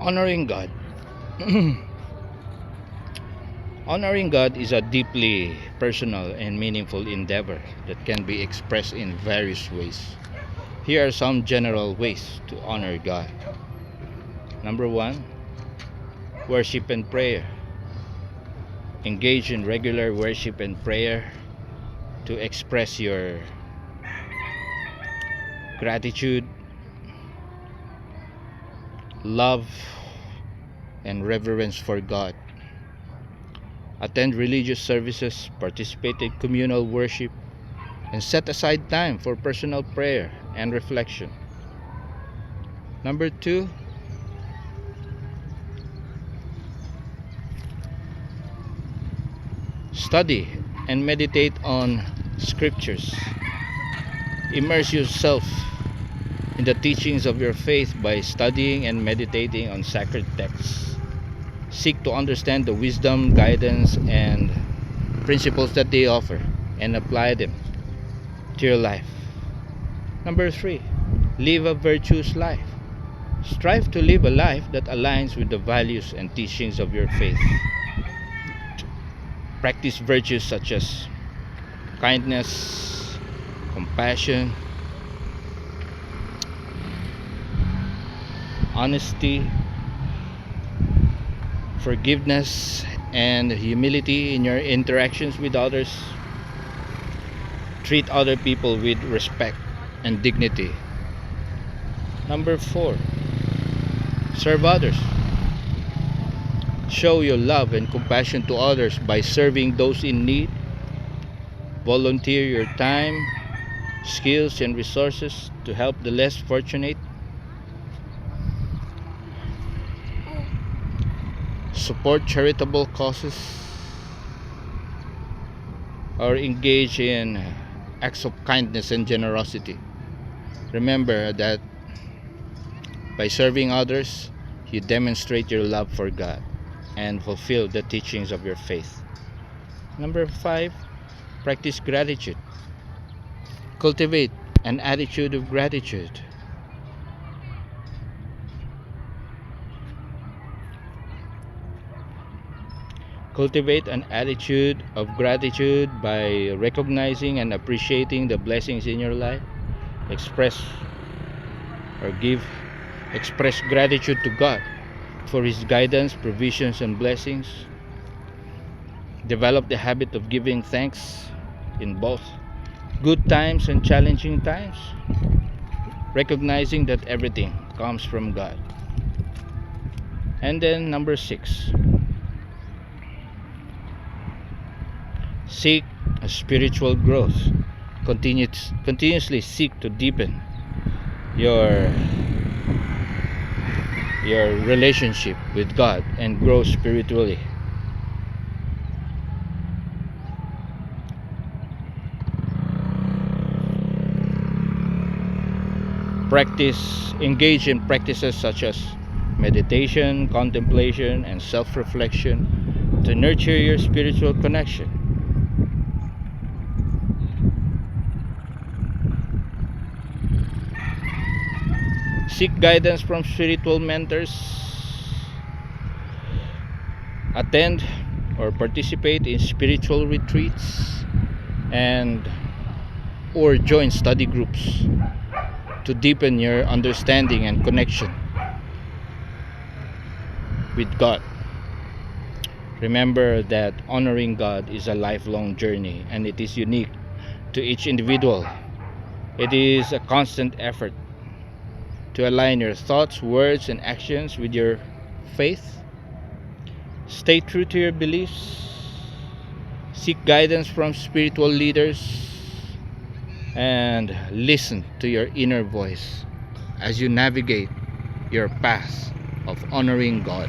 Honoring God. Honoring God is a deeply personal and meaningful endeavor that can be expressed in various ways. Here are some general ways to honor God. Number one, worship and prayer. Engage in regular worship and prayer to express your gratitude, love, and reverence for God. Attend religious services, participate in communal worship, and set aside time for personal prayer and reflection. Number two, study and meditate on scriptures. Immerse yourself in the teachings of your faith by studying and meditating on sacred texts. Seek to understand the wisdom, guidance, and principles that they offer and apply them to your life. Number three, live a virtuous life. Strive to live a life that aligns with the values and teachings of your faith. Practice virtues such as kindness, compassion, honesty, forgiveness, and humility in your interactions with others. Treat other people with respect and dignity. Number four, serve others. Show your love and compassion to others by serving those in need. Volunteer your time, skills, and resources to help the less fortunate. Support charitable causes or engage in acts of kindness and generosity. Remember that by serving others, you demonstrate your love for God and fulfill the teachings of your faith. Number five, practice gratitude. Cultivate an attitude of gratitude. Cultivate an attitude of gratitude by recognizing and appreciating the blessings in your life. Express or give express gratitude to God for his guidance, provisions, and blessings. Develop the habit of giving thanks in both good times and challenging times, recognizing that everything comes from God. And then number six, seek a spiritual growth. Continuously seek to deepen your relationship with God and grow spiritually. Engage in practices such as meditation, contemplation, and self-reflection to nurture your spiritual connection. Seek guidance from spiritual mentors. Attend or participate in spiritual retreats and or join study groups to deepen your understanding and connection with God. Remember that honoring God is a lifelong journey and it is unique to each individual. It is a constant effort to align your thoughts, words, and actions with your faith. Stay true to your beliefs. Seek guidance from spiritual leaders and listen to your inner voice as you navigate your path of honoring God.